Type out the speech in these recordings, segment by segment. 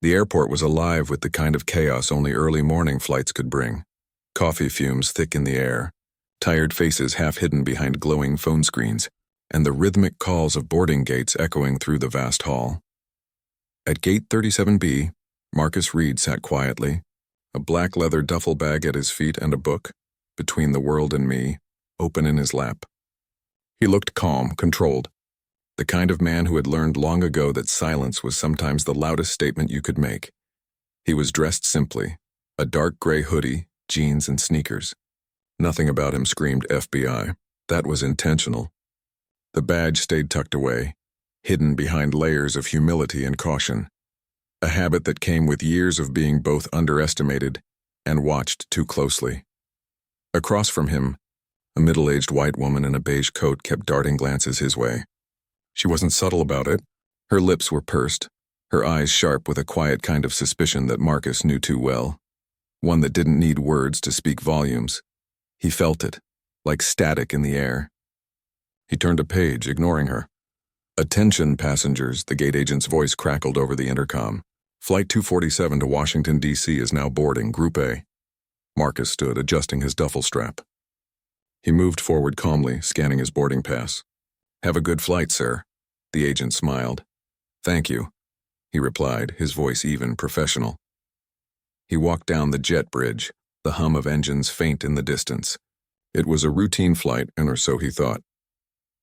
The airport was alive with the kind of chaos only early morning flights could bring. Coffee fumes thick in the air, tired faces half hidden behind glowing phone screens, and the rhythmic calls of boarding gates echoing through the vast hall. At gate 37B, Marcus Reed sat quietly, a black leather duffel bag at his feet and a book, Between the World and Me, open in his lap. He looked calm, controlled, the kind of man who had learned long ago that silence was sometimes the loudest statement you could make. He was dressed simply, a dark gray hoodie, jeans, and sneakers. Nothing about him screamed FBI. That was intentional. The badge stayed tucked away, hidden behind layers of humility and caution, a habit that came with years of being both underestimated and watched too closely. Across from him, a middle-aged white woman in a beige coat kept darting glances his way. She wasn't subtle about it. Her lips were pursed, her eyes sharp with a quiet kind of suspicion that Marcus knew too well, one that didn't need words to speak volumes. He felt it, like static in the air. He turned a page, ignoring her. "Attention, passengers," the gate agent's voice crackled over the intercom. "Flight 247 to Washington, D.C. is now boarding, Group A." Marcus stood, adjusting his duffel strap. He moved forward calmly, scanning his boarding pass. "Have a good flight, sir." The agent smiled. "Thank you," he replied, his voice even, professional. He walked down the jet bridge, the hum of engines faint in the distance. It was a routine flight, or so he thought.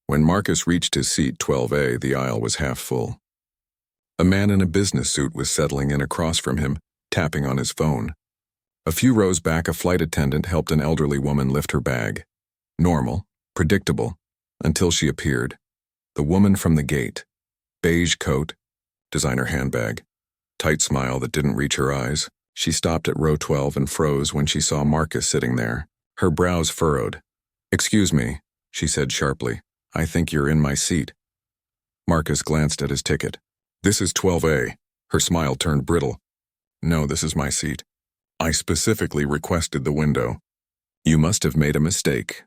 When Marcus reached his seat, 12A, the aisle was half full. A man in a business suit was settling in across from him, tapping on his phone. A few rows back, a flight attendant helped an elderly woman lift her bag. Normal, predictable, until she appeared. The woman from the gate. Beige coat, designer handbag, tight smile that didn't reach her eyes. She stopped at row 12 and froze when she saw Marcus sitting there, her brows furrowed. "Excuse me," she said sharply. "I think you're in my seat." Marcus glanced at his ticket. "This is 12A. Her smile turned brittle. "No, this is my seat. I specifically requested the window." "You must have made a mistake."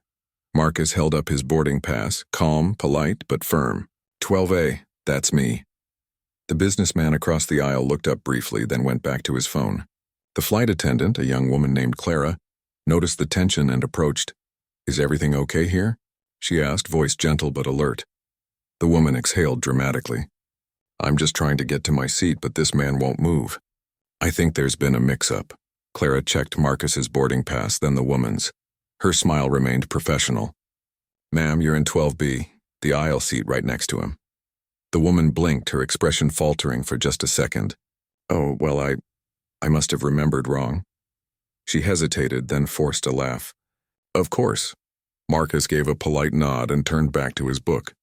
Marcus held up his boarding pass, calm, polite, but firm. 12A, that's me." The businessman across the aisle looked up briefly, then went back to his phone. The flight attendant, a young woman named Clara, noticed the tension and approached. "Is everything okay here?" she asked, voice gentle but alert. The woman exhaled dramatically. "I'm just trying to get to my seat, but this man won't move." "I think there's been a mix-up." Clara checked Marcus's boarding pass, then the woman's. Her smile remained professional. "Ma'am, you're in 12B, the aisle seat right next to him." The woman blinked, her expression faltering for just a second. "Oh, well, I must have remembered wrong." She hesitated, then forced a laugh. "Of course." Marcus gave a polite nod and turned back to his book.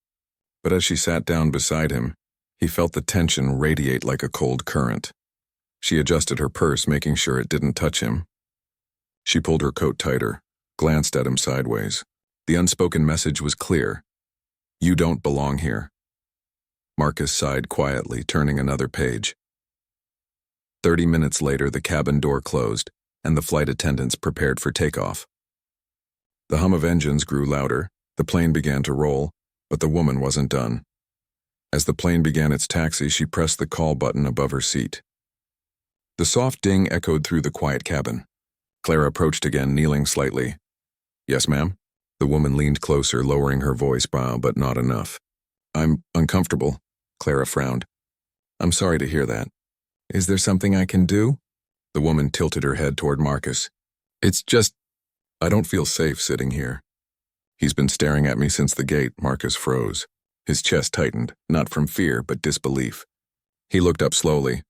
But as she sat down beside him, he felt the tension radiate like a cold current. She adjusted her purse, making sure it didn't touch him. She pulled her coat tighter, glanced at him sideways. The unspoken message was clear. "You don't belong here." Marcus sighed quietly, turning another page. 30 minutes later, the cabin door closed, and the flight attendants prepared for takeoff. The hum of engines grew louder, the plane began to roll, but the woman wasn't done. As the plane began its taxi, she pressed the call button above her seat. The soft ding echoed through the quiet cabin. Clara approached again, kneeling slightly. "Yes, ma'am?" The woman leaned closer, lowering her voice, but not enough. "I'm uncomfortable," Clara frowned. "I'm sorry to hear that. Is there something I can do?" The woman tilted her head toward Marcus. "It's just, I don't feel safe sitting here." He's been staring at me since the gate. Marcus froze. His chest tightened, not from fear, but disbelief. He looked up slowly.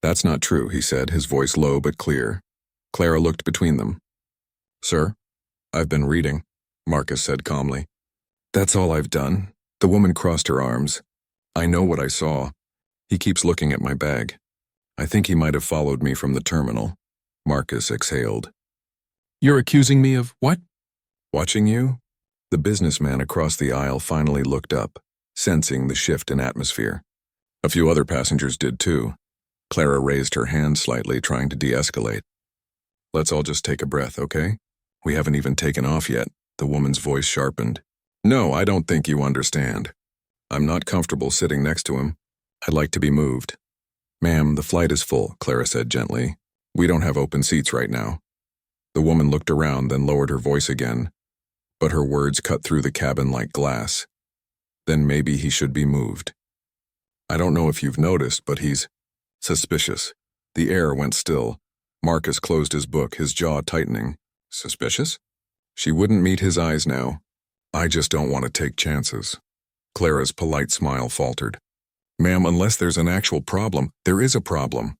"That's not true," he said, his voice low but clear. Clara looked between them. "Sir, I've been reading," Marcus said calmly. "That's all I've done." The woman crossed her arms. "I know what I saw. He keeps looking at my bag. I think he might have followed me from the terminal." Marcus exhaled. "You're accusing me of what?" "Watching you?" The businessman across the aisle finally looked up, sensing the shift in atmosphere. A few other passengers did too. Clara raised her hand slightly, trying to de-escalate. "Let's all just take a breath, okay? We haven't even taken off yet." The woman's voice sharpened. "No, I don't think you understand. I'm not comfortable sitting next to him. I'd like to be moved." Ma'am, the flight is full, Clara said gently. We don't have open seats right now. The woman looked around, then lowered her voice again, but her words cut through the cabin like glass. Then maybe he should be moved. I don't know if you've noticed, but he's suspicious. The air went still. Marcus closed his book, his jaw tightening. Suspicious? She wouldn't meet his eyes now. I just don't want to take chances. Clara's polite smile faltered. Ma'am, unless there's an actual problem, there is a problem.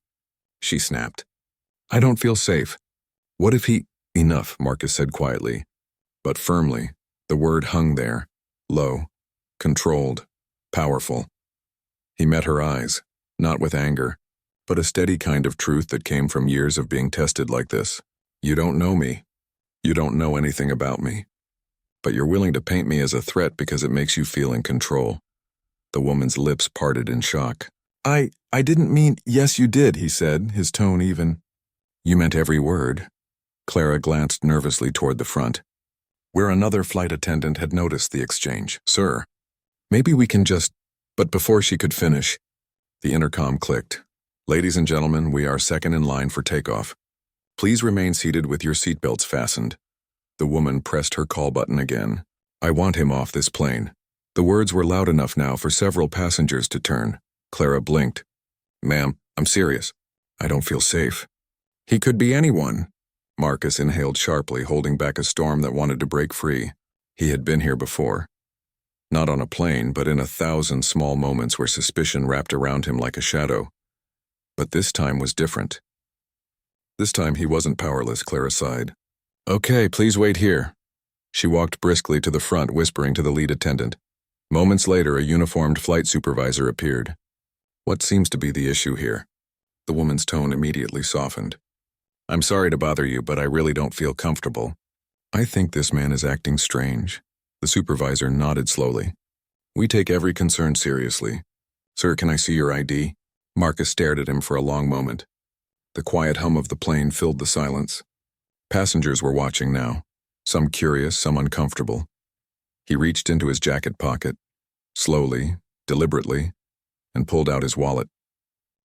She snapped. I don't feel safe. What if he— Enough, Marcus said quietly, but firmly. The word hung there, low, controlled, powerful. He met her eyes, not with anger, but a steady kind of truth that came from years of being tested like this. You don't know me. You don't know anything about me. But you're willing to paint me as a threat because it makes you feel in control. The woman's lips parted in shock. I didn't mean— Yes, you did, he said, his tone even. You meant every word. Clara glanced nervously toward the front, where another flight attendant had noticed the exchange. Sir, maybe we can just— But before she could finish, the intercom clicked. Ladies and gentlemen, we are second in line for takeoff. Please remain seated with your seatbelts fastened. The woman pressed her call button again. I want him off this plane. The words were loud enough now for several passengers to turn. Clara blinked. Ma'am, I'm serious. I don't feel safe. He could be anyone. Marcus inhaled sharply, holding back a storm that wanted to break free. He had been here before. Not on a plane, but in 1,000 small moments where suspicion wrapped around him like a shadow. But this time was different. This time he wasn't powerless, Clara sighed. Okay, please wait here. She walked briskly to the front, whispering to the lead attendant. Moments later, a uniformed flight supervisor appeared. What seems to be the issue here? The woman's tone immediately softened. I'm sorry to bother you, but I really don't feel comfortable. I think this man is acting strange. The supervisor nodded slowly. We take every concern seriously. Sir, can I see your ID? Marcus stared at him for a long moment. The quiet hum of the plane filled the silence. Passengers were watching now, some curious, some uncomfortable. He reached into his jacket pocket, slowly, deliberately, and pulled out his wallet.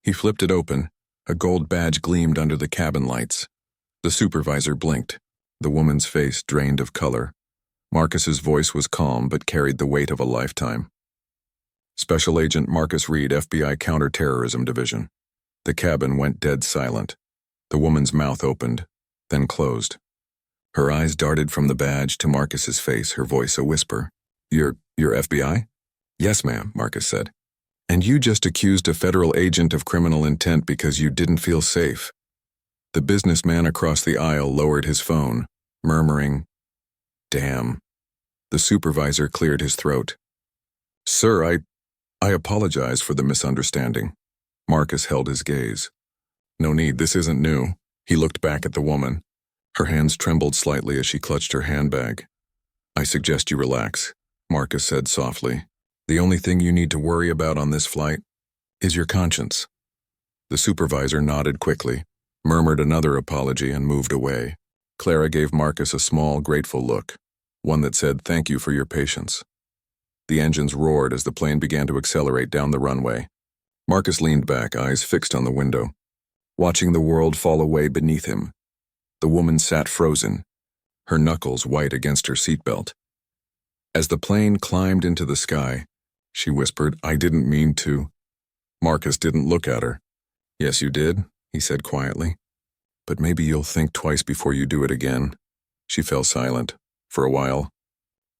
He flipped it open. A gold badge gleamed under the cabin lights. The supervisor blinked. The woman's face drained of color. Marcus's voice was calm but carried the weight of a lifetime. Special Agent Marcus Reed, FBI Counterterrorism Division. The cabin went dead silent. The woman's mouth opened, then closed. Her eyes darted from the badge to Marcus's face, her voice a whisper. You're FBI? Yes, ma'am, Marcus said. And you just accused a federal agent of criminal intent because you didn't feel safe. The businessman across the aisle lowered his phone, murmuring, Damn. The supervisor cleared his throat. Sir, I apologize for the misunderstanding. Marcus held his gaze. No need, this isn't new. He looked back at the woman. Her hands trembled slightly as she clutched her handbag. I suggest you relax, Marcus said softly. The only thing you need to worry about on this flight is your conscience. The supervisor nodded quickly, murmured another apology, and moved away. Clara gave Marcus a small, grateful look, one that said, Thank you for your patience. The engines roared as the plane began to accelerate down the runway. Marcus leaned back, eyes fixed on the window, watching the world fall away beneath him. The woman sat frozen, her knuckles white against her seatbelt. As the plane climbed into the sky, she whispered, I didn't mean to. Marcus didn't look at her. Yes, you did, he said quietly. But maybe you'll think twice before you do it again. She fell silent, for a while.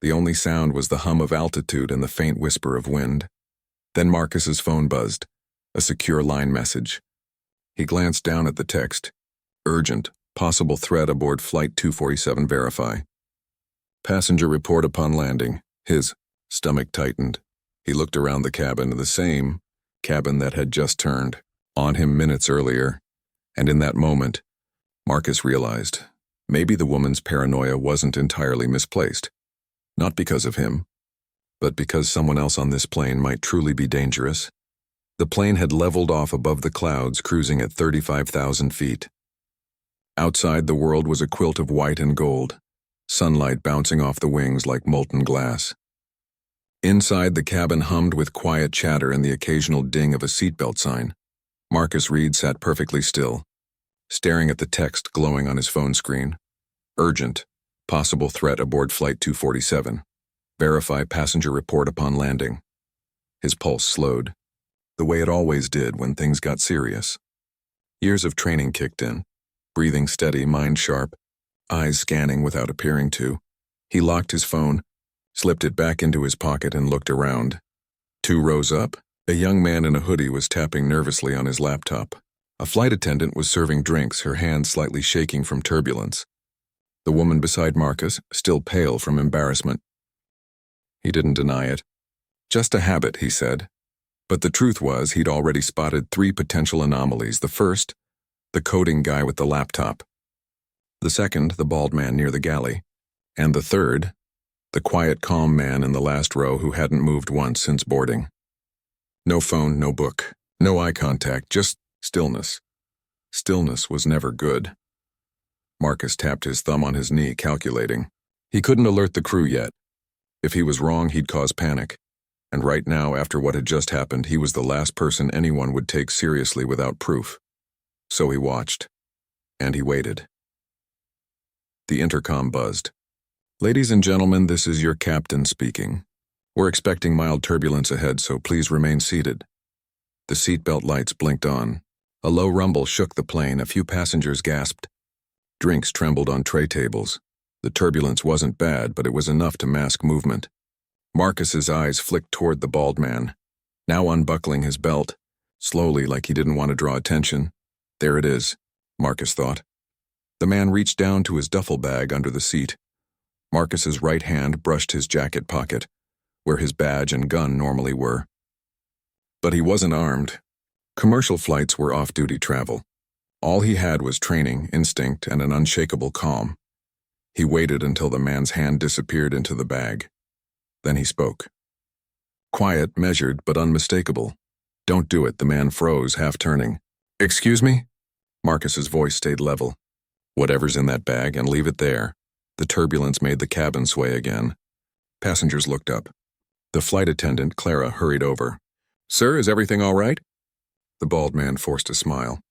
The only sound was the hum of altitude and the faint whisper of wind. Then Marcus's phone buzzed, a secure line message. He glanced down at the text. Urgent, possible threat aboard Flight 247 verify. Passenger report upon landing. His stomach tightened. He looked around the cabin, the same cabin that had just turned on him minutes earlier, and in that moment, Marcus realized maybe the woman's paranoia wasn't entirely misplaced. Not because of him, but because someone else on this plane might truly be dangerous. The plane had leveled off above the clouds, cruising at 35,000 feet. Outside, the world was a quilt of white and gold, sunlight bouncing off the wings like molten glass. Inside, the cabin hummed with quiet chatter and the occasional ding of a seatbelt sign. Marcus Reed sat perfectly still, staring at the text glowing on his phone screen. Urgent. Possible threat aboard Flight 247. Verify passenger report upon landing. His pulse slowed, the way it always did when things got serious. Years of training kicked in, breathing steady, mind sharp, eyes scanning without appearing to. He locked his phone, slipped it back into his pocket and looked around. 2 rows up, a young man in a hoodie was tapping nervously on his laptop. A flight attendant was serving drinks, her hand slightly shaking from turbulence. The woman beside Marcus, still pale from embarrassment. He didn't deny it. Just a habit, he said. But the truth was he'd already spotted 3 potential anomalies. The first, the coding guy with the laptop. The second, the bald man near the galley. And the third, the quiet, calm man in the last row who hadn't moved once since boarding. No phone, no book, no eye contact, just stillness. Stillness was never good. Marcus tapped his thumb on his knee, calculating. He couldn't alert the crew yet. If he was wrong, he'd cause panic. And right now, after what had just happened, he was the last person anyone would take seriously without proof. So he watched. And he waited. The intercom buzzed. "Ladies and gentlemen, this is your captain speaking. We're expecting mild turbulence ahead, so please remain seated." The seatbelt lights blinked on. A low rumble shook the plane. A few passengers gasped. Drinks trembled on tray tables. The turbulence wasn't bad, but it was enough to mask movement. Marcus's eyes flicked toward the bald man, now unbuckling his belt, slowly like he didn't want to draw attention. There it is, Marcus thought. The man reached down to his duffel bag under the seat. Marcus's right hand brushed his jacket pocket, where his badge and gun normally were. But he wasn't armed. Commercial flights were off-duty travel. All he had was training, instinct, and an unshakable calm. He waited until the man's hand disappeared into the bag. Then he spoke. Quiet, measured, but unmistakable. "Don't do it," the man froze, half-turning. "Excuse me?" Marcus's voice stayed level. "Whatever's in that bag, and leave it there." The turbulence made the cabin sway again. Passengers looked up. The flight attendant, Clara, hurried over. "Sir, is everything all right?" The bald man forced a smile.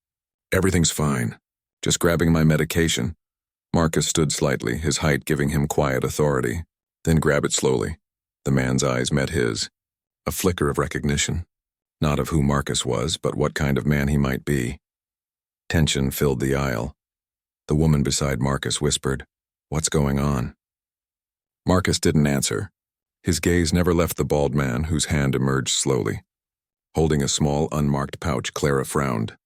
"Everything's fine. Just grabbing my medication." Marcus stood slightly, his height giving him quiet authority. "Then grab it slowly." The man's eyes met his. A flicker of recognition. Not of who Marcus was, but what kind of man he might be. Tension filled the aisle. The woman beside Marcus whispered, "What's going on?" Marcus didn't answer. His gaze never left the bald man, whose hand emerged slowly. Holding a small, unmarked pouch, Clara frowned.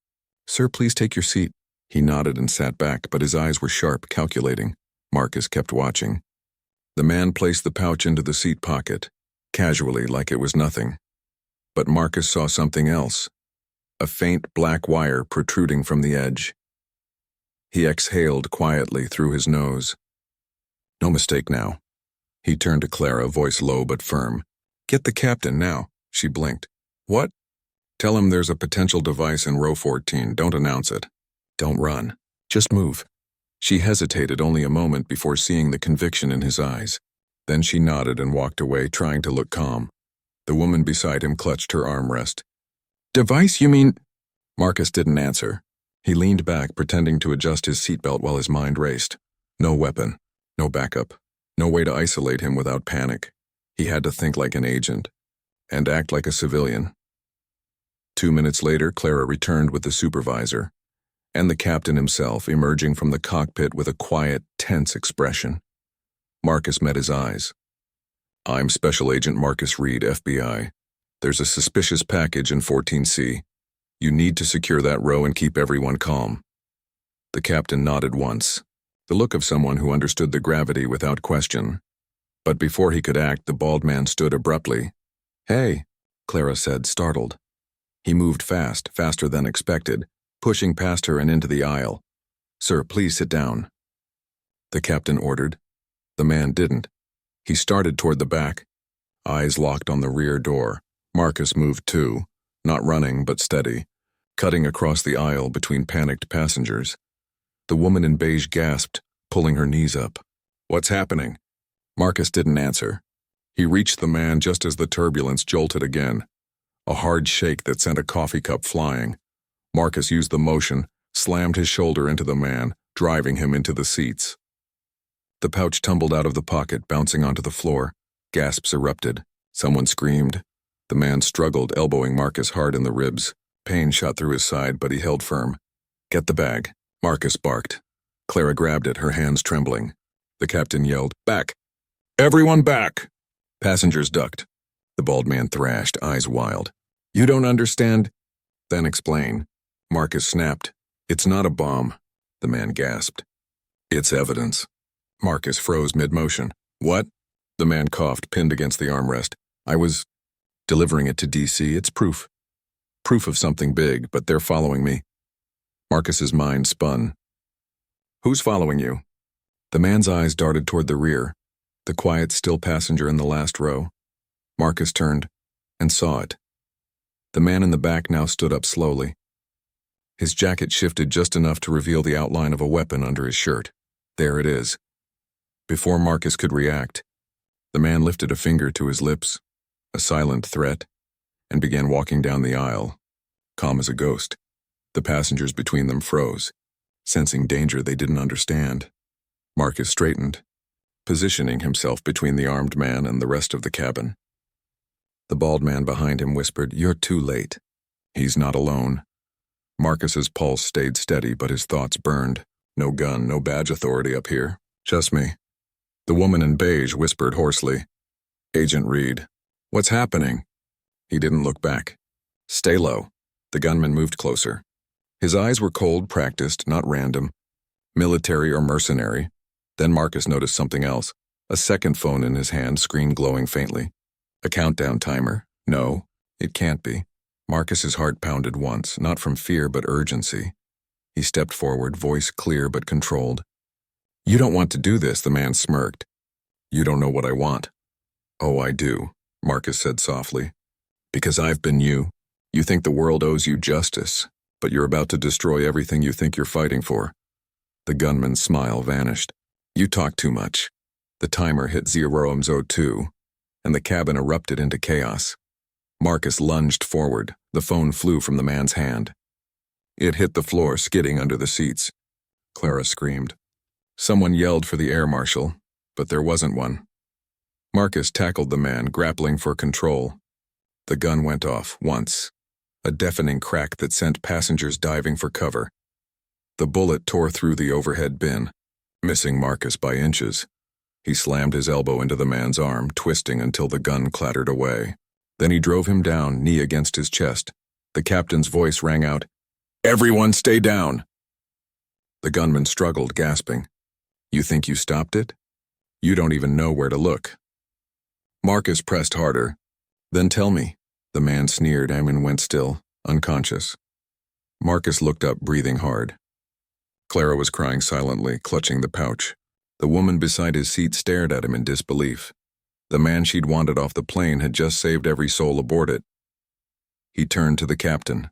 "Sir, please take your seat." He nodded and sat back, but his eyes were sharp, calculating. Marcus kept watching. The man placed the pouch into the seat pocket, casually, like it was nothing. But Marcus saw something else. A faint black wire protruding from the edge. He exhaled quietly through his nose. "No mistake now." He turned to Clara, voice low but firm. "Get the captain now." She blinked. "What?" "Tell him there's a potential device in row 14. Don't announce it. Don't run. Just move." She hesitated only a moment before seeing the conviction in his eyes. Then she nodded and walked away, trying to look calm. The woman beside him clutched her armrest. "Device, you mean?" Marcus didn't answer. He leaned back, pretending to adjust his seatbelt while his mind raced. No weapon, no backup, no way to isolate him without panic. He had to think like an agent and act like a civilian. 2 minutes later, Clara returned with the supervisor and the captain himself, emerging from the cockpit with a quiet, tense expression. Marcus met his eyes. "I'm Special Agent Marcus Reed, FBI. There's a suspicious package in 14C. You need to secure that row and keep everyone calm." The captain nodded once, the look of someone who understood the gravity without question. But before he could act, the bald man stood abruptly. "Hey," Clara said, startled. He moved fast, faster than expected, pushing past her and into the aisle. "Sir, please sit down." The captain ordered. The man didn't. He started toward the back, eyes locked on the rear door. Marcus moved too, not running but steady, cutting across the aisle between panicked passengers. The woman in beige gasped, pulling her knees up. "What's happening?" Marcus didn't answer. He reached the man just as the turbulence jolted again, a hard shake that sent a coffee cup flying. Marcus used the motion, slammed his shoulder into the man, driving him into the seats. The pouch tumbled out of the pocket, bouncing onto the floor. Gasps erupted. Someone screamed. The man struggled, elbowing Marcus hard in the ribs. Pain shot through his side, but he held firm. "Get the bag," Marcus barked. Clara grabbed it, her hands trembling. The captain yelled, "Back! Everyone back!" Passengers ducked. The bald man thrashed, eyes wild. "You don't understand?" "Then explain." Marcus snapped. "It's not a bomb," the man gasped. "It's evidence." Marcus froze mid-motion. "What?" The man coughed, pinned against the armrest. "I was delivering it to DC. It's proof. Proof of something big, but they're following me." Marcus's mind spun. "Who's following you?" The man's eyes darted toward the rear, the quiet, still passenger in the last row. Marcus turned and saw it. The man in the back now stood up slowly. His jacket shifted just enough to reveal the outline of a weapon under his shirt. There it is. Before Marcus could react, the man lifted a finger to his lips, a silent threat, and began walking down the aisle, calm as a ghost. The passengers between them froze, sensing danger they didn't understand. Marcus straightened, positioning himself between the armed man and the rest of the cabin. The bald man behind him whispered, "You're too late." He's not alone. Marcus's pulse stayed steady, but his thoughts burned. No gun, no badge authority up here. Just me. The woman in beige whispered hoarsely, "Agent Reed, what's happening?" He didn't look back. "Stay low." The gunman moved closer. His eyes were cold, practiced, not random, military or mercenary. Then Marcus noticed something else. A second phone in his hand, screen glowing faintly. A countdown timer. No, it can't be. Marcus's heart pounded once, not from fear but urgency. He stepped forward, voice clear but controlled. "You don't want to do this," the man smirked. "You don't know what I want." "Oh, I do," Marcus said softly. "Because I've been you. You think the world owes you justice, but you're about to destroy everything you think you're fighting for." The gunman's smile vanished. "You talk too much." The timer hit 0:02, and the cabin erupted into chaos. Marcus lunged forward. The phone flew from the man's hand. It hit the floor, skidding under the seats. Clara screamed. Someone yelled for the air marshal, but there wasn't one. Marcus tackled the man, grappling for control. The gun went off, once. A deafening crack that sent passengers diving for cover. The bullet tore through the overhead bin, missing Marcus by inches. He slammed his elbow into the man's arm, twisting until the gun clattered away. Then he drove him down, knee against his chest. The captain's voice rang out, "Everyone stay down!" The gunman struggled, gasping. "You think you stopped it? You don't even know where to look." Marcus pressed harder. "Then tell me." The man sneered and went still, unconscious. Marcus looked up, breathing hard. Clara was crying silently, clutching the pouch. The woman beside his seat stared at him in disbelief. The man she'd wanted off the plane had just saved every soul aboard it. He turned to the captain.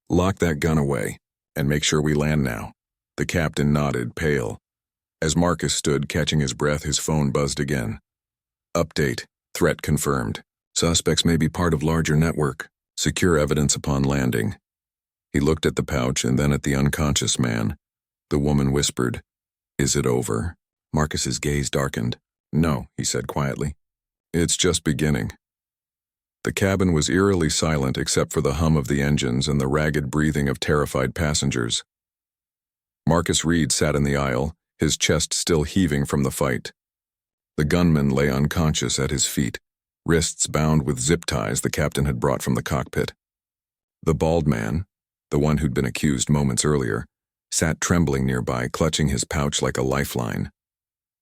"Lock that gun away, and make sure we land now." The captain nodded, pale. As Marcus stood, catching his breath, his phone buzzed again. "Update. Threat confirmed. Suspects may be part of larger network. Secure evidence upon landing." He looked at the pouch and then at the unconscious man. The woman whispered, "Is it over?" Marcus's gaze darkened. "No," he said quietly. "It's just beginning." The cabin was eerily silent except for the hum of the engines and the ragged breathing of terrified passengers. Marcus Reed sat in the aisle, his chest still heaving from the fight. The gunman lay unconscious at his feet, wrists bound with zip ties the captain had brought from the cockpit. The bald man, the one who'd been accused moments earlier, sat trembling nearby, clutching his pouch like a lifeline.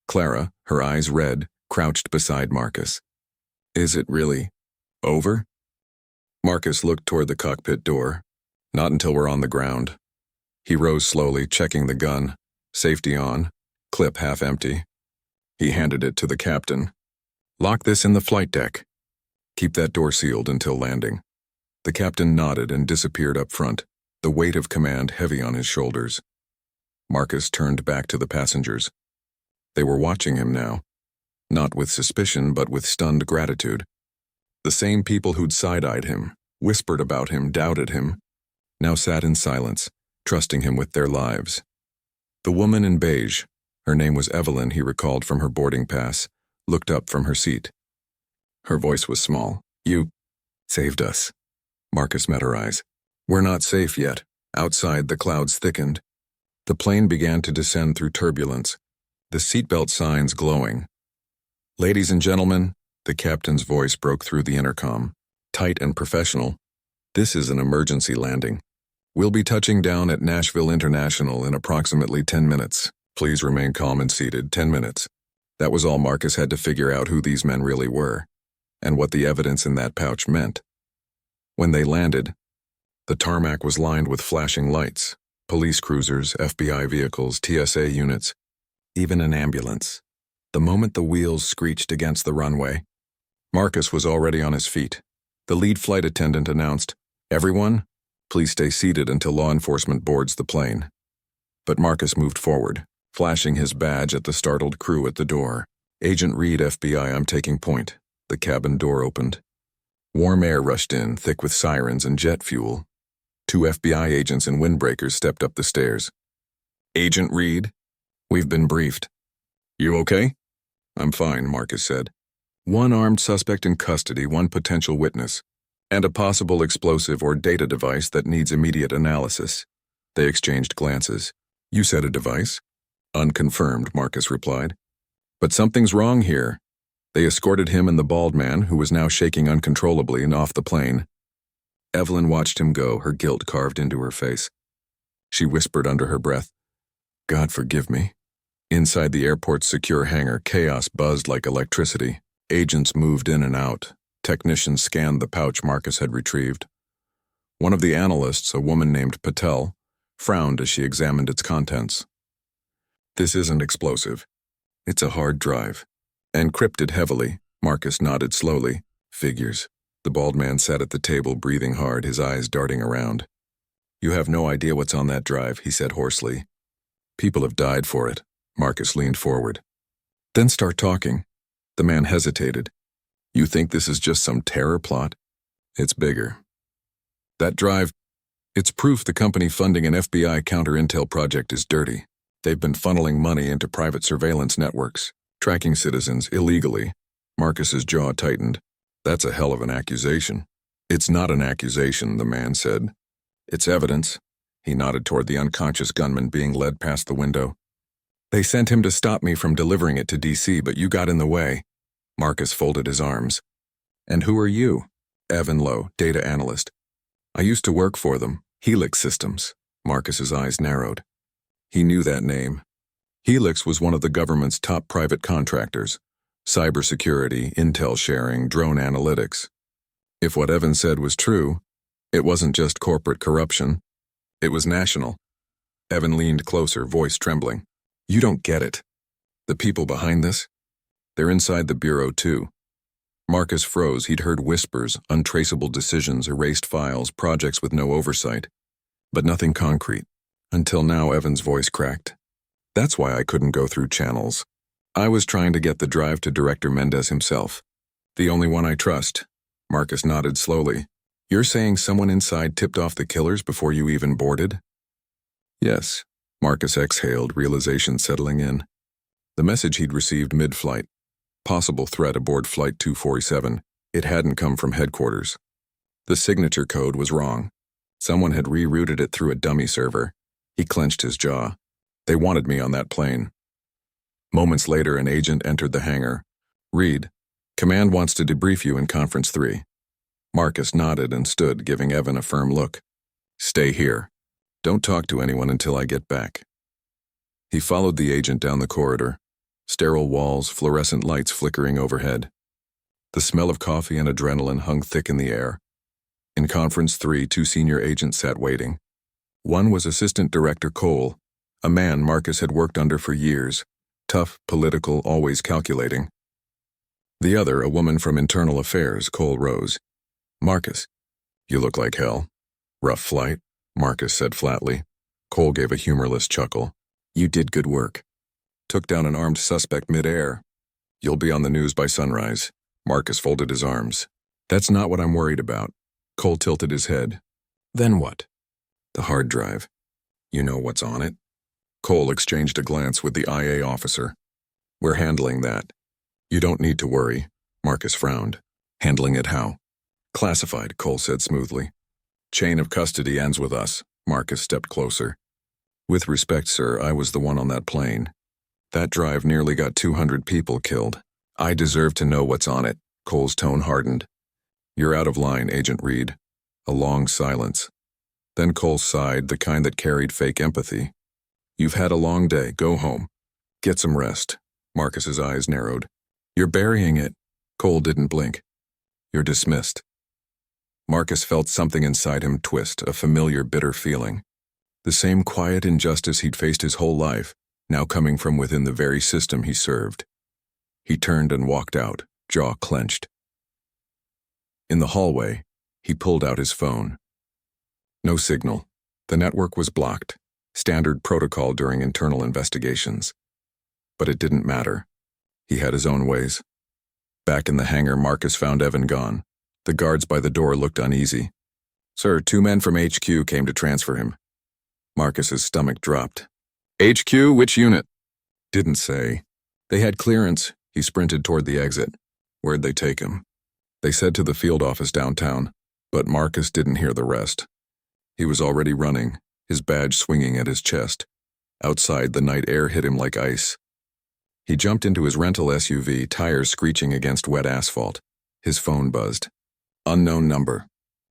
Clara, her eyes red, crouched beside Marcus. "Is it really over?" Marcus looked toward the cockpit door. "Not until we're on the ground." He rose slowly, checking the gun. Safety on, clip half empty. He handed it to the captain. "Lock this in the flight deck. Keep that door sealed until landing." The captain nodded and disappeared up front, the weight of command heavy on his shoulders. Marcus turned back to the passengers. They were watching him now, not with suspicion but with stunned gratitude. The same people who'd side-eyed him, whispered about him, doubted him, now sat in silence, trusting him with their lives. The woman in beige, her name was Evelyn, he recalled from her boarding pass, looked up from her seat. Her voice was small. "You saved us." Marcus met her eyes. "We're not safe yet." Outside, the clouds thickened. The plane began to descend through turbulence, the seatbelt signs glowing. "Ladies and gentlemen," the captain's voice broke through the intercom, tight and professional. "This is an emergency landing. We'll be touching down at Nashville International in approximately 10 minutes. Please remain calm and seated. 10 minutes. That was all Marcus had to figure out who these men really were, and what the evidence in that pouch meant. When they landed, the tarmac was lined with flashing lights, police cruisers, FBI vehicles, TSA units, even an ambulance. The moment the wheels screeched against the runway, Marcus was already on his feet. The lead flight attendant announced, "Everyone, please stay seated until law enforcement boards the plane." But Marcus moved forward, flashing his badge at the startled crew at the door. "Agent Reed, FBI, I'm taking point." The cabin door opened. Warm air rushed in, thick with sirens and jet fuel. 2 FBI agents in windbreakers stepped up the stairs. "Agent Reed, we've been briefed." "You okay?" "I'm fine," Marcus said. "One armed suspect in custody, one potential witness, and a possible explosive or data device that needs immediate analysis." They exchanged glances. "You said a device?" "Unconfirmed," Marcus replied. "But something's wrong here." They escorted him and the bald man, who was now shaking uncontrollably, off the plane. Evelyn watched him go, her guilt carved into her face. She whispered under her breath, "God forgive me." Inside the airport's secure hangar, chaos buzzed like electricity. Agents moved in and out. Technicians scanned the pouch Marcus had retrieved. One of the analysts, a woman named Patel, frowned as she examined its contents. "This isn't explosive. It's a hard drive. Encrypted heavily." Marcus nodded slowly. "Figures." The bald man sat at the table, breathing hard, his eyes darting around. "You have no idea what's on that drive," he said hoarsely. "People have died for it." Marcus leaned forward. "Then start talking." The man hesitated. "You think this is just some terror plot?" "It's bigger. That drive, it's proof the company funding an FBI counter-intel project is dirty. They've been funneling money into private surveillance networks, tracking citizens illegally." Marcus's jaw tightened. "That's a hell of an accusation." "It's not an accusation," the man said. "It's evidence." He nodded toward the unconscious gunman being led past the window. "They sent him to stop me from delivering it to DC, but you got in the way." Marcus folded his arms. "And who are you?" "Evan Lowe, data analyst. I used to work for them, Helix Systems." Marcus's eyes narrowed. He knew that name. Helix was one of the government's top private contractors. Cybersecurity, intel sharing, drone analytics. If what Evan said was true, it wasn't just corporate corruption. It was national. Evan leaned closer, voice trembling. "You don't get it. The people behind this? They're inside the bureau too." Marcus froze. He'd heard whispers, untraceable decisions, erased files, projects with no oversight. But nothing concrete. Until now, Evan's voice cracked. "That's why I couldn't go through channels. I was trying to get the drive to Director Mendez himself. The only one I trust." Marcus nodded slowly. "You're saying someone inside tipped off the killers before you even boarded?" "Yes." Marcus exhaled, realization settling in. The message he'd received mid-flight. Possible threat aboard Flight 247. It hadn't come from headquarters. The signature code was wrong. Someone had rerouted it through a dummy server. He clenched his jaw. They wanted me on that plane. Moments later, an agent entered the hangar. "Reed, Command wants to debrief you in Conference 3. Marcus nodded and stood, giving Evan a firm look. "Stay here. Don't talk to anyone until I get back." He followed the agent down the corridor. Sterile walls, fluorescent lights flickering overhead. The smell of coffee and adrenaline hung thick in the air. In Conference 3, 2 senior agents sat waiting. One was Assistant Director Cole, a man Marcus had worked under for years. Tough, political, always calculating. The other, a woman from Internal Affairs. Cole rose. "Marcus, you look like hell." "Rough flight," Marcus said flatly. Cole gave a humorless chuckle. "You did good work. Took down an armed suspect mid-air. You'll be on the news by sunrise." Marcus folded his arms. "That's not what I'm worried about." Cole tilted his head. "Then what?" The hard drive. You know what's on it? Cole exchanged a glance with the IA officer. We're handling that. You don't need to worry. Marcus frowned. Handling it how? Classified, Cole said smoothly. Chain of custody ends with us. Marcus stepped closer. With respect, sir, I was the one on that plane. That drive nearly got 200 people killed. I deserve to know what's on it. Cole's tone hardened. You're out of line, Agent Reed. A long silence. Then Cole sighed, the kind that carried fake empathy. You've had a long day. Go home. Get some rest. Marcus's eyes narrowed. You're burying it. Cole didn't blink. You're dismissed. Marcus felt something inside him twist, a familiar bitter feeling. The same quiet injustice he'd faced his whole life, now coming from within the very system he served. He turned and walked out, jaw clenched. In the hallway, he pulled out his phone. No signal. The network was blocked, standard protocol during internal investigations. But it didn't matter. He had his own ways. Back in the hangar, Marcus found Evan gone. The guards by the door looked uneasy. Sir, 2 men from HQ came to transfer him. Marcus's stomach dropped. HQ, which unit? Didn't say. They had clearance. He sprinted toward the exit. Where'd they take him? They said to the field office downtown, but Marcus didn't hear the rest. He was already running, his badge swinging at his chest. Outside, the night air hit him like ice. He jumped into his rental SUV, tires screeching against wet asphalt. His phone buzzed. Unknown number.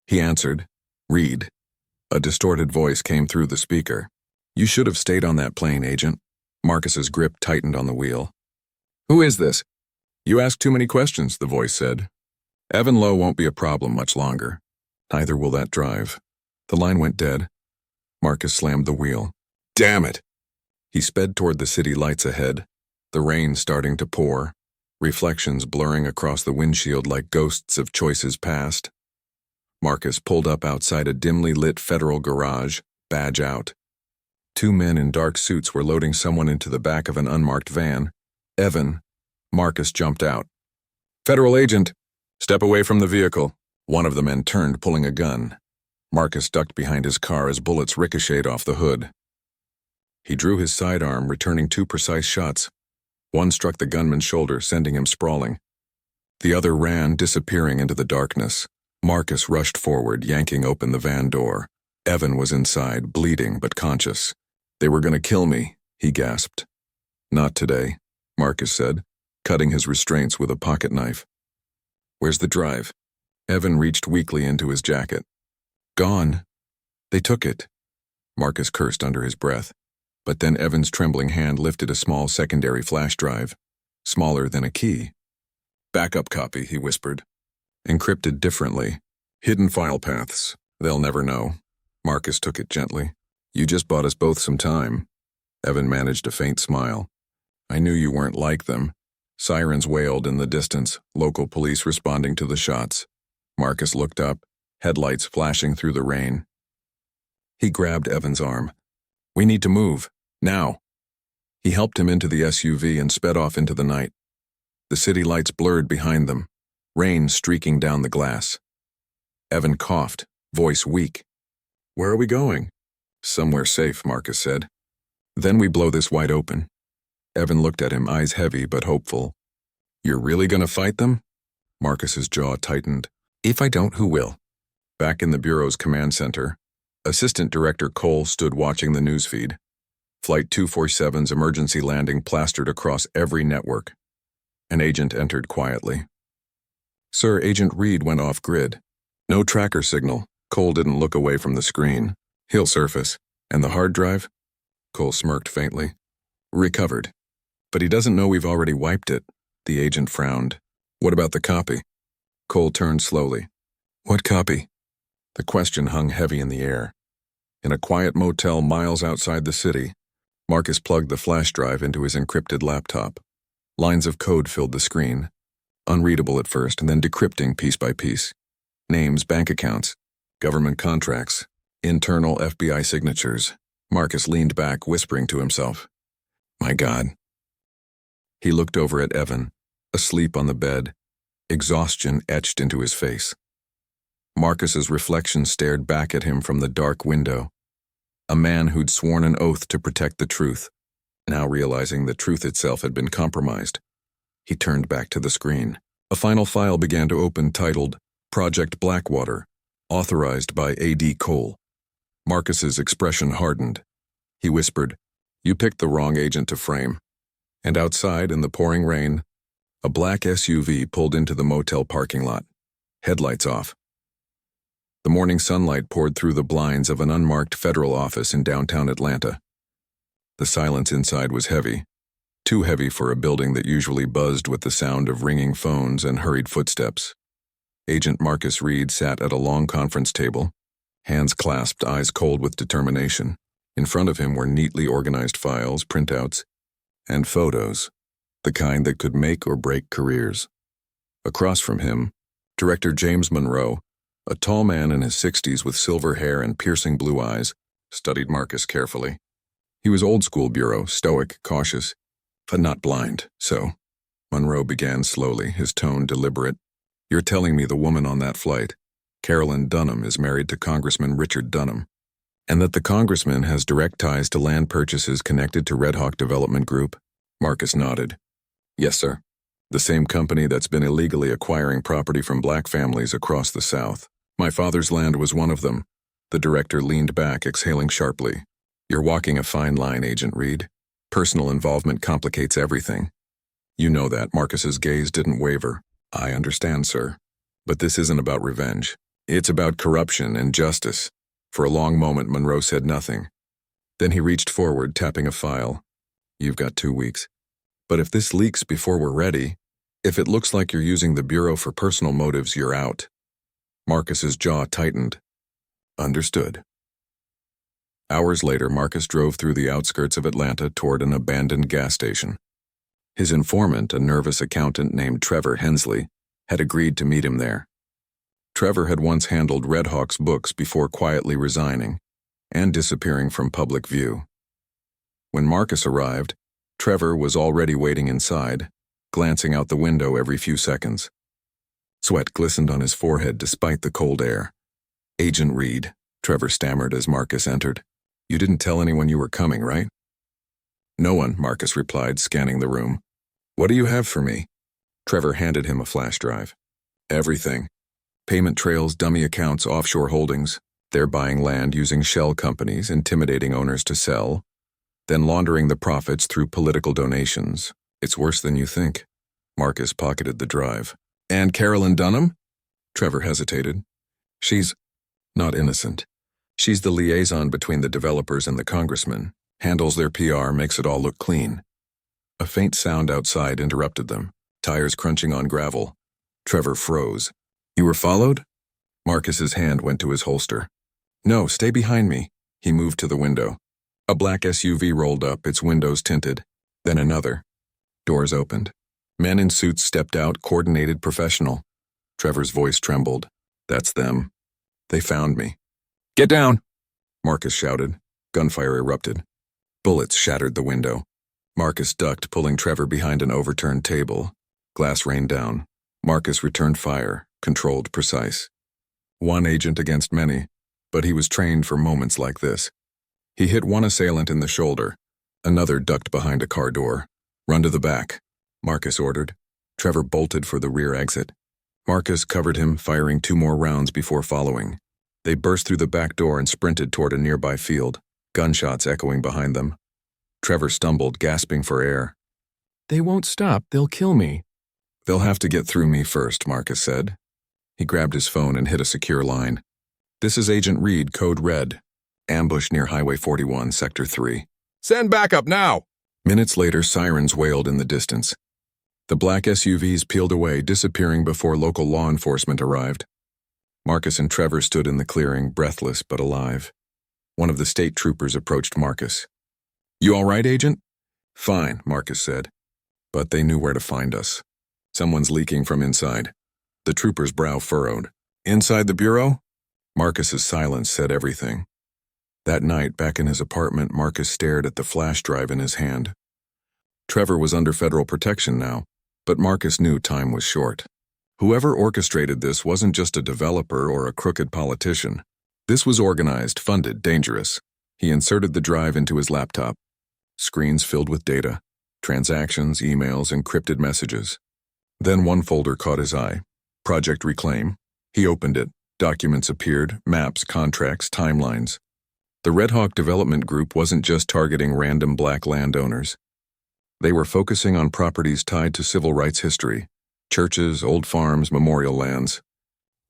He answered. Reed. A distorted voice came through the speaker. You should have stayed on that plane, Agent. Marcus's grip tightened on the wheel. Who is this? You ask too many questions, the voice said. Evan Lowe won't be a problem much longer. Neither will that drive. The line went dead. Marcus slammed the wheel. Damn it! He sped toward the city lights ahead, the rain starting to pour, reflections blurring across the windshield like ghosts of choices past. Marcus pulled up outside a dimly lit federal garage, badge out. 2 men in dark suits were loading someone into the back of an unmarked van. Evan. Marcus jumped out. Federal agent! Step away from the vehicle. One of the men turned, pulling a gun. Marcus ducked behind his car as bullets ricocheted off the hood. He drew his sidearm, returning 2 precise shots. One struck the gunman's shoulder, sending him sprawling. The other ran, disappearing into the darkness. Marcus rushed forward, yanking open the van door. Evan was inside, bleeding but conscious. They were going to kill me, he gasped. Not today, Marcus said, cutting his restraints with a pocket knife. Where's the drive? Evan reached weakly into his jacket. Gone. They took it. Marcus cursed under his breath. But then Evan's trembling hand lifted a small secondary flash drive, smaller than a key. Backup copy, he whispered. Encrypted differently. Hidden file paths. They'll never know. Marcus took it gently. You just bought us both some time. Evan managed a faint smile. I knew you weren't like them. Sirens wailed in the distance, local police responding to the shots. Marcus looked up, headlights flashing through the rain. He grabbed Evan's arm. We need to move. Now. He helped him into the SUV and sped off into the night. The city lights blurred behind them, rain streaking down the glass. Evan coughed, voice weak. Where are we going? Somewhere safe, Marcus said. Then we blow this wide open. Evan looked at him, eyes heavy but hopeful. You're really gonna fight them? Marcus's jaw tightened. If I don't, who will? Back in the Bureau's command center, Assistant Director Cole stood watching the newsfeed. Flight 247's emergency landing plastered across every network. An agent entered quietly. Sir, Agent Reed went off-grid. No tracker signal. Cole didn't look away from the screen. He'll surface. And the hard drive? Cole smirked faintly. Recovered. But he doesn't know we've already wiped it. The agent frowned. What about the copy? Cole turned slowly. What copy? The question hung heavy in the air. In a quiet motel miles outside the city, Marcus plugged the flash drive into his encrypted laptop. Lines of code filled the screen, unreadable at first and then decrypting piece by piece. Names, bank accounts, government contracts, internal FBI signatures. Marcus leaned back, whispering to himself. My God. He looked over at Evan, asleep on the bed, exhaustion etched into his face. Marcus's reflection stared back at him from the dark window, a man who'd sworn an oath to protect the truth. Now realizing the truth itself had been compromised, he turned back to the screen. A final file began to open titled Project Blackwater, authorized by A.D. Cole. Marcus's expression hardened. He whispered, "You picked the wrong agent to frame." And outside, in the pouring rain, a black SUV pulled into the motel parking lot, headlights off. The morning sunlight poured through the blinds of an unmarked federal office in downtown Atlanta. The silence inside was heavy, too heavy for a building that usually buzzed with the sound of ringing phones and hurried footsteps. Agent Marcus Reed sat at a long conference table, hands clasped, eyes cold with determination. In front of him were neatly organized files, printouts, and photos, the kind that could make or break careers. Across from him, Director James Monroe, a tall man in his 60s with silver hair and piercing blue eyes, studied Marcus carefully. He was old-school bureau, stoic, cautious, but not blind, so Monroe began slowly, his tone deliberate. "You're telling me the woman on that flight, Carolyn Dunham, is married to Congressman Richard Dunham, and that the congressman has direct ties to land purchases connected to Red Hawk Development Group?" Marcus nodded. "Yes, sir. The same company that's been illegally acquiring property from black families across the South. My father's land was one of them." The director leaned back, exhaling sharply. "You're walking a fine line, Agent Reed. Personal involvement complicates everything. You know that." Marcus's gaze didn't waver. "I understand, sir. But this isn't about revenge. It's about corruption and justice." For a long moment, Monroe said nothing. Then he reached forward, tapping a file. "You've got 2 weeks. But if this leaks before we're ready, if it looks like you're using the Bureau for personal motives, you're out." Marcus's jaw tightened. "Understood." Hours later, Marcus drove through the outskirts of Atlanta toward an abandoned gas station. His informant, a nervous accountant named Trevor Hensley, had agreed to meet him there. Trevor had once handled Red Hawk's books before quietly resigning and disappearing from public view. When Marcus arrived, Trevor was already waiting inside, glancing out the window every few seconds. Sweat glistened on his forehead despite the cold air. "Agent Reed," Trevor stammered as Marcus entered. "You didn't tell anyone you were coming, right?" "No one," Marcus replied, scanning the room. "What do you have for me?" Trevor handed him a flash drive. "Everything. Payment trails, dummy accounts, offshore holdings. They're buying land using shell companies, intimidating owners to sell, then laundering the profits through political donations. It's worse than you think." Marcus pocketed the drive. "And Carolyn Dunham?" Trevor hesitated. "She's not innocent. She's the liaison between the developers and the congressman, handles their PR, makes it all look clean." A faint sound outside interrupted them, tires crunching on gravel. Trevor froze. "You were followed?" Marcus's hand went to his holster. "No, stay behind me." He moved to the window. A black SUV rolled up, its windows tinted. Then another. Doors opened. Men in suits stepped out, coordinated, professional. Trevor's voice trembled. "That's them. They found me." "Get down!" Marcus shouted. Gunfire erupted. Bullets shattered the window. Marcus ducked, pulling Trevor behind an overturned table. Glass rained down. Marcus returned fire, controlled, precise. One agent against many, but he was trained for moments like this. He hit one assailant in the shoulder. Another ducked behind a car door. "Run to the back," Marcus ordered. Trevor bolted for the rear exit. Marcus covered him, firing 2 more rounds before following. They burst through the back door and sprinted toward a nearby field, gunshots echoing behind them. Trevor stumbled, gasping for air. "They won't stop. They'll kill me." "They'll have to get through me first," Marcus said. He grabbed his phone and hit a secure line. "This is Agent Reed, code red. Ambush near Highway 41, Sector 3. Send backup now!" Minutes later, sirens wailed in the distance. The black SUVs peeled away, disappearing before local law enforcement arrived. Marcus and Trevor stood in the clearing, breathless but alive. One of the state troopers approached Marcus. "You all right, Agent?" "Fine," Marcus said. But they knew where to find us. "Someone's leaking from inside." The trooper's brow furrowed. "Inside the bureau?" Marcus's silence said everything. That night, back in his apartment, Marcus stared at the flash drive in his hand. Trevor was under federal protection now, but Marcus knew time was short. Whoever orchestrated this wasn't just a developer or a crooked politician. This was organized, funded, dangerous. He inserted the drive into his laptop. Screens filled with data, transactions, emails, encrypted messages. Then one folder caught his eye. Project Reclaim. He opened it. Documents appeared, maps, contracts, timelines. The Red Hawk Development Group wasn't just targeting random black landowners. They were focusing on properties tied to civil rights history, churches, old farms, memorial lands,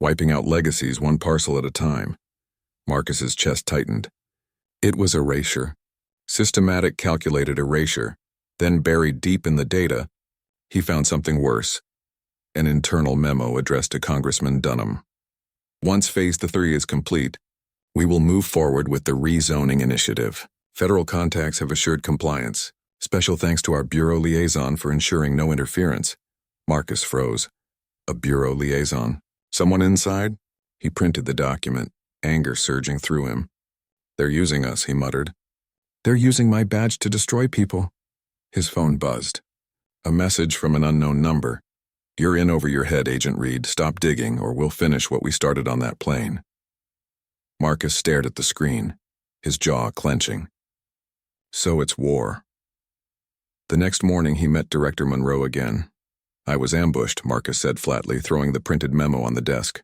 wiping out legacies one parcel at a time. Marcus's chest tightened. It was erasure. Systematic, calculated erasure. Then buried deep in the data, he found something worse. An internal memo addressed to Congressman Dunham. Once Phase 3 is complete, we will move forward with the rezoning initiative. Federal contacts have assured compliance. Special thanks to our bureau liaison for ensuring no interference. Marcus froze. A bureau liaison? Someone inside? He printed the document, anger surging through him. They're using us, he muttered. They're using my badge to destroy people. His phone buzzed. A message from an unknown number. You're in over your head, Agent Reed. Stop digging, or we'll finish what we started on that plane. Marcus stared at the screen, his jaw clenching. So it's war. The next morning he met Director Monroe again. I was ambushed, Marcus said flatly, throwing the printed memo on the desk.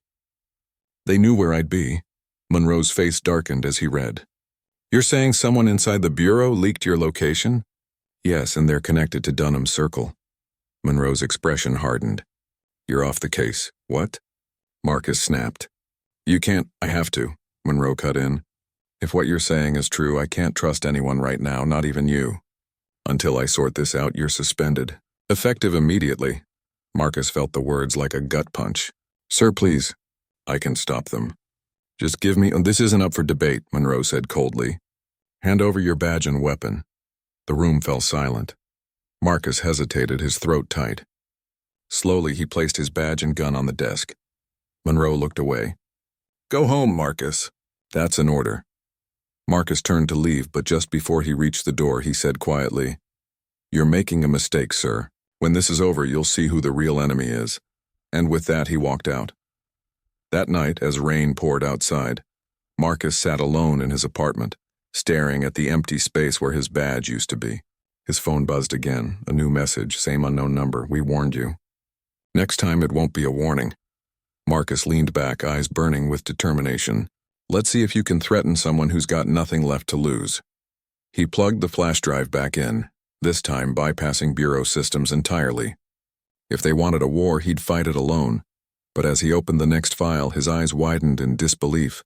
They knew where I'd be. Monroe's face darkened as he read. You're saying someone inside the Bureau leaked your location? Yes, and they're connected to Dunham's circle. Monroe's expression hardened. You're off the case. What? Marcus snapped. You can't. I have to. Monroe cut in. If what you're saying is true, I can't trust anyone right now, not even you. Until I sort this out, you're suspended. Effective immediately. Marcus felt the words like a gut punch. Sir, please. I can stop them. Just give me— This isn't up for debate, Monroe said coldly. Hand over your badge and weapon. The room fell silent. Marcus hesitated, his throat tight. Slowly, he placed his badge and gun on the desk. Monroe looked away. Go home, Marcus. That's an order. Marcus turned to leave, but just before he reached the door, he said quietly, You're making a mistake, sir. When this is over, you'll see who the real enemy is. And with that, he walked out. That night, as rain poured outside, Marcus sat alone in his apartment, staring at the empty space where his badge used to be. His phone buzzed again, a new message, same unknown number. We warned you. Next time it won't be a warning. Marcus leaned back, eyes burning with determination. Let's see if you can threaten someone who's got nothing left to lose. He plugged the flash drive back in, this time bypassing Bureau systems entirely. If they wanted a war, he'd fight it alone. But as he opened the next file, his eyes widened in disbelief.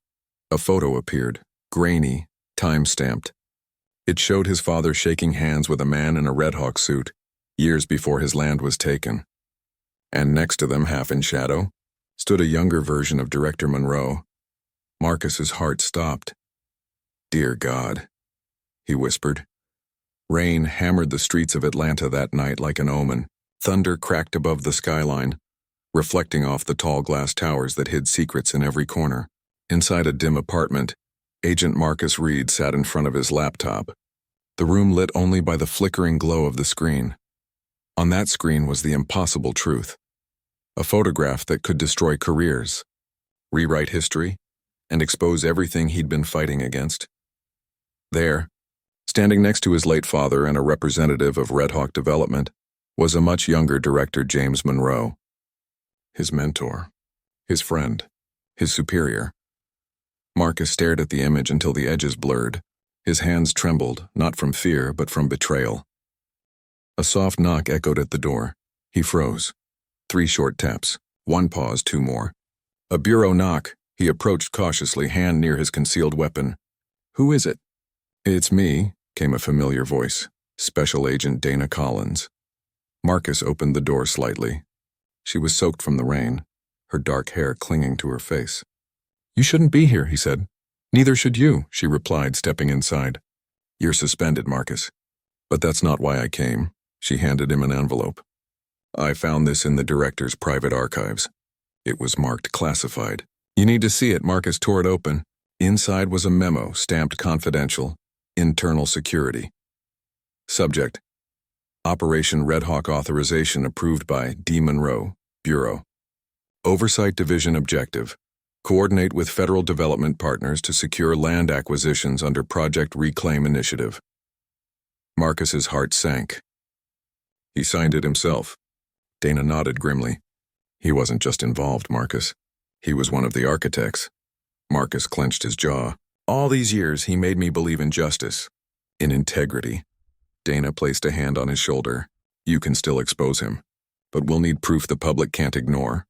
A photo appeared, grainy, time-stamped. It showed his father shaking hands with a man in a Red Hawk suit, years before his land was taken. And next to them, half in shadow, stood a younger version of Director Monroe. Marcus's heart stopped. Dear God, he whispered. Rain hammered the streets of Atlanta that night like an omen. Thunder cracked above the skyline, reflecting off the tall glass towers that hid secrets in every corner. Inside a dim apartment, Agent Marcus Reed sat in front of his laptop, the room lit only by the flickering glow of the screen. On that screen was the impossible truth. A photograph that could destroy careers, rewrite history, and expose everything he'd been fighting against. There, standing next to his late father and a representative of Red Hawk Development, was a much younger Director James Monroe. His mentor, his friend, his superior. Marcus stared at the image until the edges blurred. His hands trembled, not from fear, but from betrayal. A soft knock echoed at the door. He froze. 3 short taps. 1 pause, 2 more. A bureau knock. He approached cautiously, hand near his concealed weapon. Who is it? It's me, came a familiar voice. Special Agent Dana Collins. Marcus opened the door slightly. She was soaked from the rain, her dark hair clinging to her face. You shouldn't be here, he said. Neither should you, she replied, stepping inside. You're suspended, Marcus. But that's not why I came. She handed him an envelope. I found this in the director's private archives. It was marked classified. You need to see it. Marcus tore it open. Inside was a memo stamped confidential, internal security. Subject: Operation Red Hawk authorization approved by D. Monroe, Bureau. Oversight Division objective: Coordinate with federal development partners to secure land acquisitions under Project Reclaim Initiative. Marcus's heart sank. He signed it himself. Dana nodded grimly. He wasn't just involved, Marcus. He was one of the architects. Marcus clenched his jaw. All these years, he made me believe in justice, in integrity. Dana placed a hand on his shoulder. You can still expose him, but we'll need proof the public can't ignore.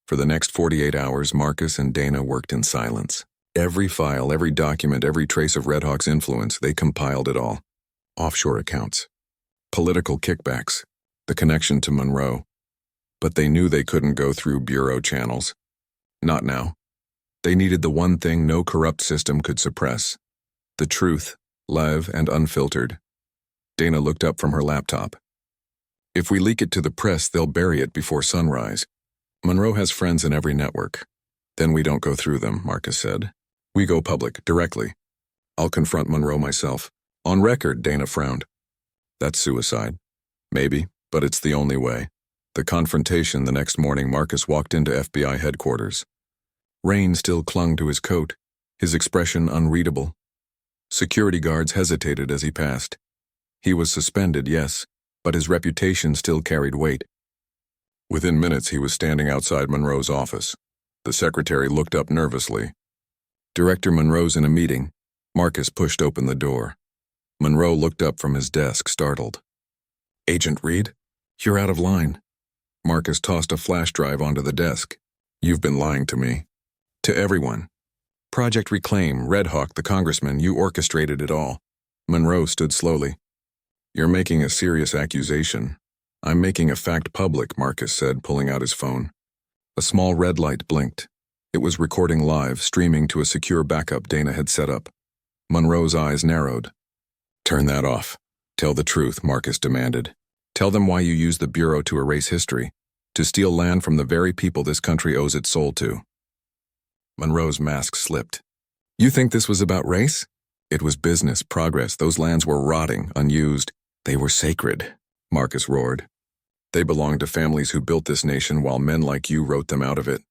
For the next 48 hours, Marcus and Dana worked in silence. Every file, every document, every trace of Red Hawk's influence, they compiled it all. Offshore accounts, political kickbacks, the connection to Monroe. But they knew they couldn't go through bureau channels. Not now. They needed the one thing no corrupt system could suppress. The truth, live and unfiltered. Dana looked up from her laptop. If we leak it to the press, they'll bury it before sunrise. Monroe has friends in every network. Then we don't go through them, Marcus said. We go public, directly. I'll confront Monroe myself. On record, Dana frowned. That's suicide. Maybe, but it's the only way. The confrontation the next morning, Marcus walked into FBI headquarters. Rain still clung to his coat, his expression unreadable. Security guards hesitated as he passed. He was suspended, yes, but his reputation still carried weight. Within minutes, he was standing outside Monroe's office. The secretary looked up nervously. Director Monroe's in a meeting. Marcus pushed open the door. Monroe looked up from his desk, startled. Agent Reed? You're out of line. Marcus tossed a flash drive onto the desk. You've been lying to me. To everyone. Project Reclaim, Red Hawk, the congressman, you orchestrated it all. Monroe stood slowly. You're making a serious accusation. I'm making a fact public, Marcus said, pulling out his phone. A small red light blinked. It was recording live, streaming to a secure backup Dana had set up. Monroe's eyes narrowed. Turn that off. Tell the truth, Marcus demanded. Tell them why you used the Bureau to erase history, to steal land from the very people this country owes its soul to. Monroe's mask slipped. You think this was about race? It was business, progress. Those lands were rotting, unused. They were sacred, Marcus roared. They belonged to families who built this nation while men like you wrote them out of it.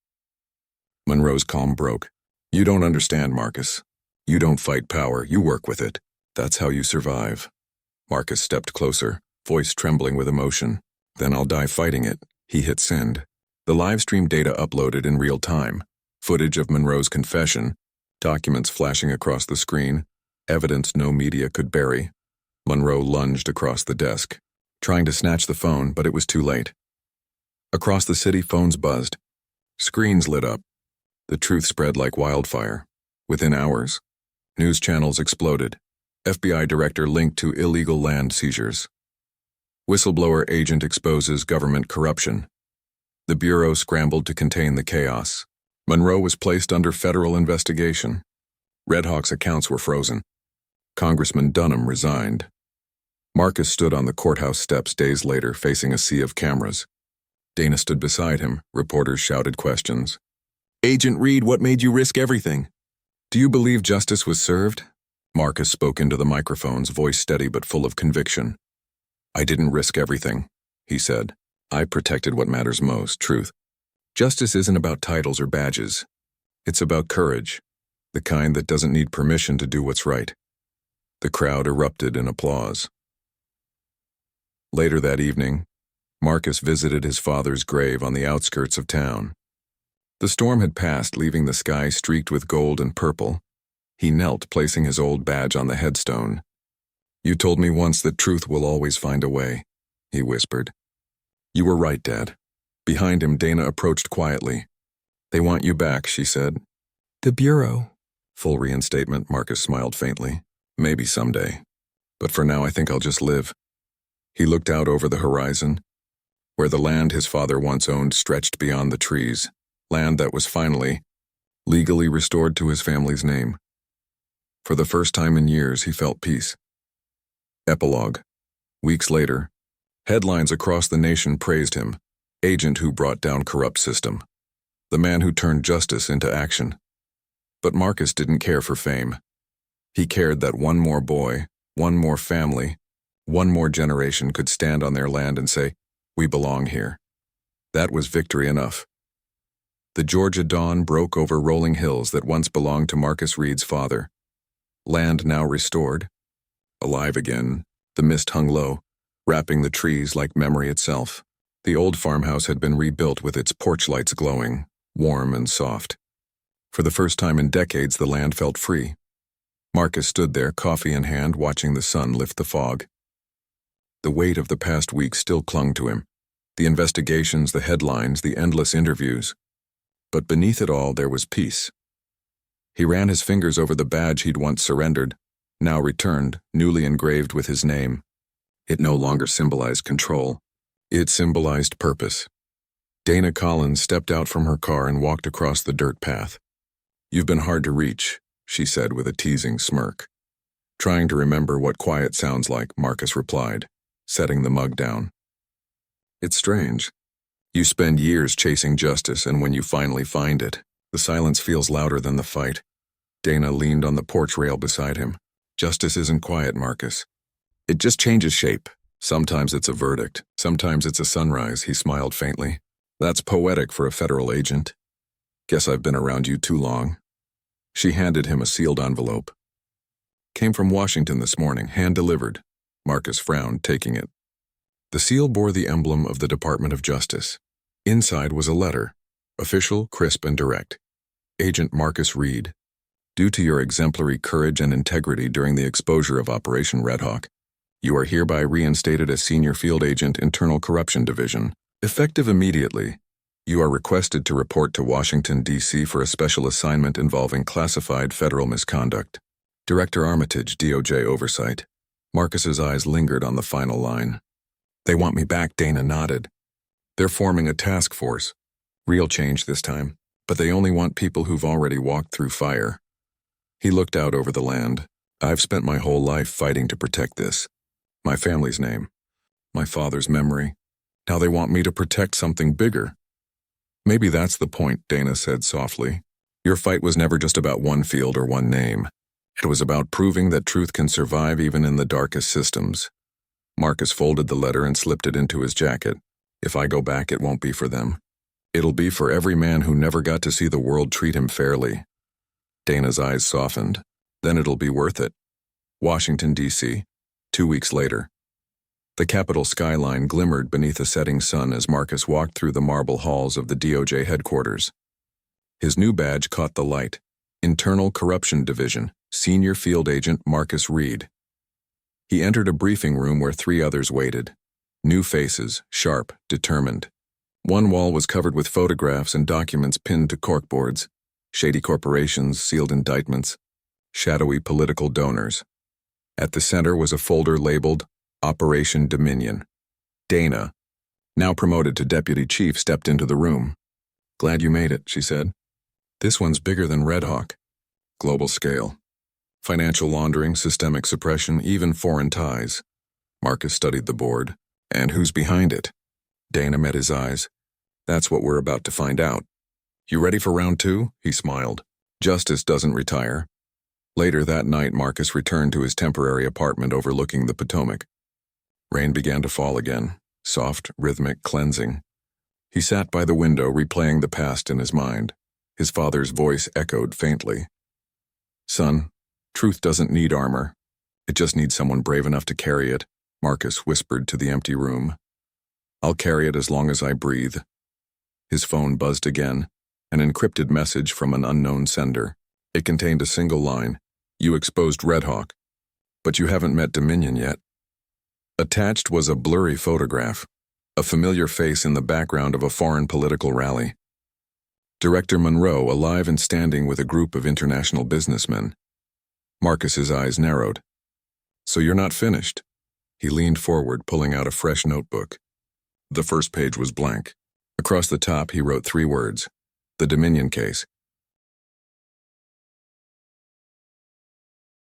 Monroe's calm broke. You don't understand, Marcus. You don't fight power, you work with it. That's how you survive. Marcus stepped closer, voice trembling with emotion. Then I'll die fighting it. He hit send. The live stream data uploaded in real time. Footage of Monroe's confession, documents flashing across the screen, evidence no media could bury. Monroe lunged across the desk, trying to snatch the phone, but it was too late. Across the city, phones buzzed. Screens lit up. The truth spread like wildfire. Within hours, news channels exploded. FBI director linked to illegal land seizures. Whistleblower agent exposes government corruption. The Bureau scrambled to contain the chaos. Monroe was placed under federal investigation. Red Hawk's accounts were frozen. Congressman Dunham resigned. Marcus stood on the courthouse steps days later, facing a sea of cameras. Dana stood beside him. Reporters shouted questions. Agent Reed, what made you risk everything? Do you believe justice was served? Marcus spoke into the microphones, voice steady but full of conviction. I didn't risk everything, he said. I protected what matters most, truth. Justice isn't about titles or badges. It's about courage, the kind that doesn't need permission to do what's right. The crowd erupted in applause. Later that evening, Marcus visited his father's grave on the outskirts of town. The storm had passed, leaving the sky streaked with gold and purple. He knelt, placing his old badge on the headstone. You told me once that truth will always find a way, he whispered. You were right, Dad. Behind him, Dana approached quietly. They want you back, she said. The Bureau. Full reinstatement, Marcus smiled faintly. Maybe someday. But for now, I think I'll just live. He looked out over the horizon, where the land his father once owned stretched beyond the trees, land that was finally, legally restored to his family's name. For the first time in years, he felt peace. Epilogue. Weeks later, headlines across the nation praised him, agent who brought down corrupt system, the man who turned justice into action. But Marcus didn't care for fame. He cared that one more boy, one more family, one more generation could stand on their land and say, we belong here. That was victory enough. The Georgia dawn broke over rolling hills that once belonged to Marcus Reed's father. Land now restored. Alive again, the mist hung low, wrapping the trees like memory itself. The old farmhouse had been rebuilt with its porch lights glowing, warm and soft. For the first time in decades, the land felt free. Marcus stood there, coffee in hand, watching the sun lift the fog. The weight of the past week still clung to him. The investigations, the headlines, the endless interviews. But beneath it all, there was peace. He ran his fingers over the badge he'd once surrendered, now returned, newly engraved with his name. It no longer symbolized control. It symbolized purpose. Dana Collins stepped out from her car and walked across the dirt path. "You've been hard to reach," she said with a teasing smirk. "Trying to remember what quiet sounds like," Marcus replied, setting the mug down. "It's strange. You spend years chasing justice, and when you finally find it, the silence feels louder than the fight." Dana leaned on the porch rail beside him. "Justice isn't quiet, Marcus. It just changes shape. Sometimes it's a verdict, sometimes it's a sunrise," he smiled faintly. "That's poetic for a federal agent. Guess I've been around you too long." She handed him a sealed envelope. "Came from Washington this morning, hand-delivered." Marcus frowned, taking it. The seal bore the emblem of the Department of Justice. Inside was a letter, official, crisp, and direct. "Agent Marcus Reed, due to your exemplary courage and integrity during the exposure of Operation Red Hawk, you are hereby reinstated as Senior Field Agent, Internal Corruption Division. Effective immediately, you are requested to report to Washington, D.C. for a special assignment involving classified federal misconduct. Director Armitage, DOJ Oversight." Marcus's eyes lingered on the final line. "They want me back," Dana nodded. "They're forming a task force. Real change this time, but they only want people who've already walked through fire." He looked out over the land. "I've spent my whole life fighting to protect this. My family's name, my father's memory. Now they want me to protect something bigger." "Maybe that's the point," Dana said softly. "Your fight was never just about one field or one name. It was about proving that truth can survive even in the darkest systems." Marcus folded the letter and slipped it into his jacket. "If I go back, it won't be for them. It'll be for every man who never got to see the world treat him fairly." Dana's eyes softened. "Then it'll be worth it." Washington, D.C., 2 weeks later. The Capitol skyline glimmered beneath a setting sun as Marcus walked through the marble halls of the DOJ headquarters. His new badge caught the light. Internal Corruption Division, Senior Field Agent Marcus Reed. He entered a briefing room where 3 others waited. New faces, sharp, determined. One wall was covered with photographs and documents pinned to corkboards. Shady corporations, sealed indictments, shadowy political donors. At the center was a folder labeled Operation Dominion. Dana, now promoted to deputy chief, stepped into the room. "Glad you made it," she said. "This one's bigger than Red Hawk. Global scale. Financial laundering, systemic suppression, even foreign ties." Marcus studied the board. "And who's behind it?" Dana met his eyes. "That's what we're about to find out." "You ready for round 2? He smiled. "Justice doesn't retire." Later that night, Marcus returned to his temporary apartment overlooking the Potomac. Rain began to fall again, soft, rhythmic, cleansing. He sat by the window, replaying the past in his mind. His father's voice echoed faintly. "Son, truth doesn't need armor. It just needs someone brave enough to carry it," Marcus whispered to the empty room. "I'll carry it as long as I breathe." His phone buzzed again, an encrypted message from an unknown sender. It contained a single line. "You exposed Red Hawk, but you haven't met Dominion yet." Attached was a blurry photograph, a familiar face in the background of a foreign political rally. Director Monroe, alive and standing with a group of international businessmen. Marcus's eyes narrowed. "So you're not finished?" He leaned forward, pulling out a fresh notebook. The first page was blank. Across the top, he wrote 3 words. "The Dominion case.